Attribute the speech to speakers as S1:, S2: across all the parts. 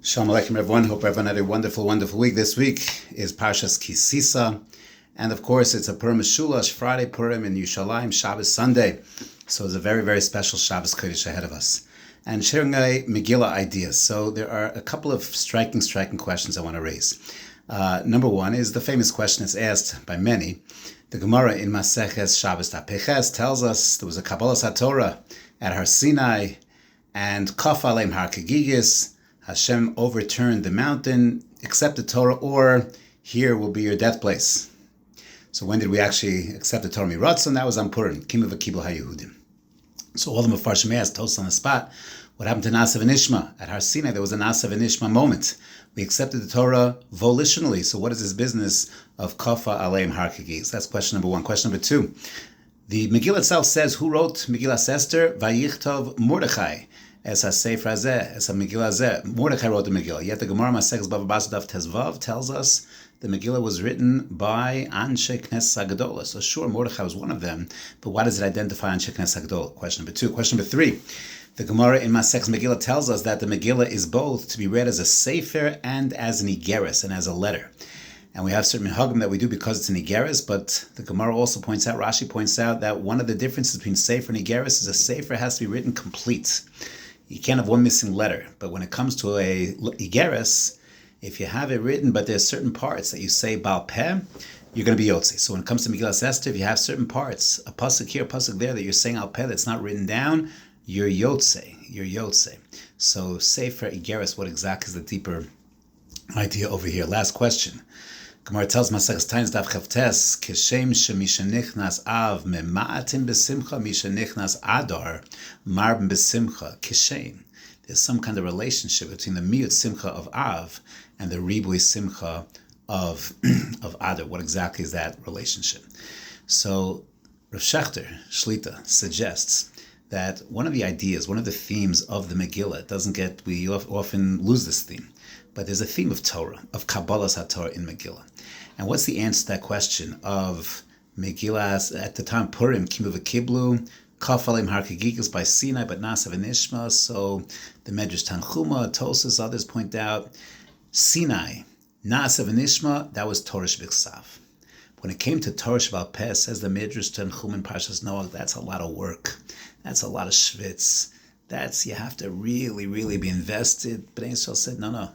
S1: Shalom Aleichem everyone. Hope everyone had a wonderful, wonderful week. This week is Parshas Tisa. And of course, it's a Purim Meshulash, Friday Purim in Yerushalayim, Shabbos Sunday. So it's a very, very special Shabbos Kodesh ahead of us. And sharing a Megillah idea. So there are a couple of striking questions I want to raise. Number one is the famous question that's asked by many. The Gemara in Maseches Shabbos Tapeches tells us there was a Kabbalah HaTorah at Har Sinai and Kaf Aleim Har Kegigis. Hashem overturned the mountain, accept the Torah, or here will be your death place. So when did we actually accept the Torah Miratzon? That was on Purim. Kimu v'kibul haYehudim. So all the Mefarshim asked, told us on the spot, what happened to Nasav and Ishma? At Har Sinai, there was a Nasav and Ishma moment. We accepted the Torah volitionally. So what is this business of Kafa Aleim Har Kegigis? That's question number one. Question number two. The Megillah itself says, who wrote Megillah Esther? Vayichtov Mordechai. As a Sefer Hazeh, as a Megillah Hazeh, Mordechai wrote the Megillah. Yet the Gemara Maseches Bava Basra Daf Tezvav tells us the Megillah was written by Anshe Knesset HaGedolah. So sure, Mordechai was one of them, but why does it identify Anshe Knesset HaGedolah? Question number two. Question number three. The Gemara in Maseches Megillah tells us that the Megillah is both to be read as a Sefer and as an Igeres, and as a letter. And we have certain minhagim that we do because it's an Igeres, but the Gemara also points out, Rashi points out, that one of the differences between Sefer and Igeres is a Sefer has to be written complete. You can't have one missing letter. But when it comes to a Igeres, if you have it written, but there's certain parts that you say Baal Peh, you're going to be Yotze. So when it comes to Megillah Esther, if you have certain parts, a pasuk here, a pasuk there, that you're saying Al Peh that's not written down, you're Yotze. You're Yotze. So Sefer Igeres, what exactly is the deeper idea over here? Last question. Gemara tells Maseches Tainis Daf Chavtes, Keshem shemishenichnas av mema'atim besimcha mishenichnas adar marben besimcha keshem. There's some kind of relationship between the miut simcha of Av and the ribui simcha of Adar. What exactly is that relationship? So Rav Shechter Shlita suggests that one of the ideas, one of the themes of the Megillah, we often lose this theme, but there's a theme of Torah, of Kabbalah's HaTorah in Megillah. And what's the answer to that question of Megillah at the time Purim, Kimu v'kiblu, Kaf Aleim Har Kegigis by Sinai, but Nasav and Ishma? So the Medrash Tanchuma, Tosas, others point out, Sinai, Nasav and Ishma, that was Torah Shebiksav. When it came to Torah Shebal Peh, says the Medrash Tanchum in Parshas Noach, that's a lot of work. That's a lot of schwitz. You have to really, really be invested. But Israel said, no,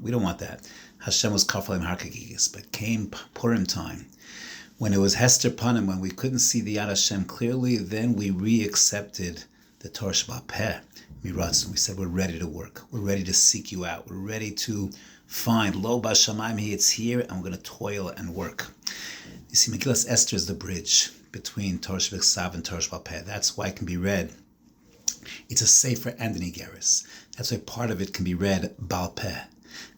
S1: we don't want that. Hashem was Kaf Aleim Har Kegigis, but came Purim time, when it was Hester Panim, when we couldn't see the Yad Hashem clearly, then we re-accepted the Torah Shebal Peh, Miratzon. We said, we're ready to work. We're ready to seek you out. We're ready to find Lo Bashamayim, it's here, and we're going to toil and work. You see, Megillah Esther is the bridge between Torah Shebiksav and Torah Shebal Peh. That's why it can be read. It's a Sefer and an Igeres. That's why part of it can be read Baal Peh.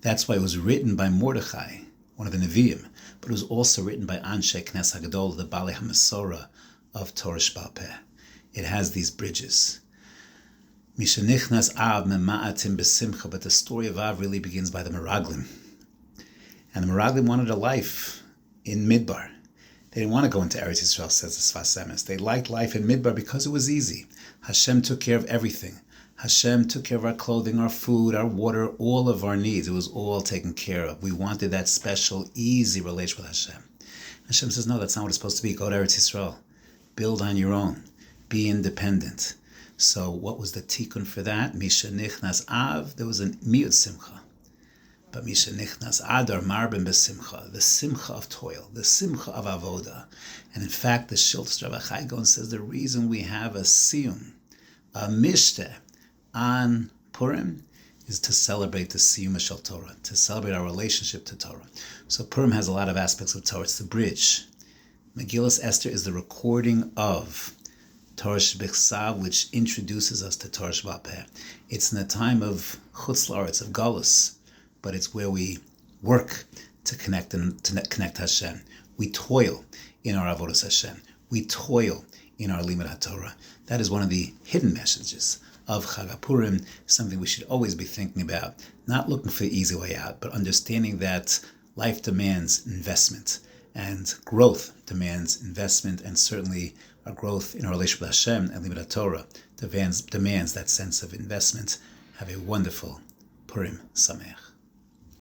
S1: That's why it was written by Mordechai, one of the Nevi'im, but it was also written by Anshe Knesset HaGedolah, the Balei HaMesorah of Torah Shebal Peh. It has these bridges. Mishenichnas Av mema'atim besimcha, but the story of Av really begins by the Meraglim. And the Meraglim wanted a life in Midbar. They didn't want to go into Eretz Yisrael, says the Sfas Emes. They liked life in Midbar because it was easy. Hashem took care of everything. Hashem took care of our clothing, our food, our water, all of our needs. It was all taken care of. We wanted that special, easy relation with Hashem. Hashem says, no, that's not what it's supposed to be. Go to Eretz Yisrael. Build on your own. Be independent. So what was the tikkun for that? Misha nichnas av, there was a miut simcha. But Misha nichnas adar marben besimcha, the simcha of toil, the simcha of avoda. And in fact, the Shiltas Rabbi Chai Gaon says the reason we have a siyum, a mishteh, on Purim is to celebrate the Siyum Shel Torah, to celebrate our relationship to Torah. So Purim has a lot of aspects of Torah. It's the bridge. Megillah Esther is the recording of Torah Shebiksav, which introduces us to Torah Shebal Peh. It's in the time of Chutz La'aretz, of Galus, but it's where we work to connect Hashem. We toil in our Avodas Hashem. We toil in our Limud HaTorah. That is one of the hidden messages of Chag HaPurim, something we should always be thinking about, not looking for the easy way out, but understanding that life demands investment, and growth demands investment, and certainly our growth in our relationship with Hashem and Limud HaTorah demands that sense of investment. Have a wonderful Purim Sameach.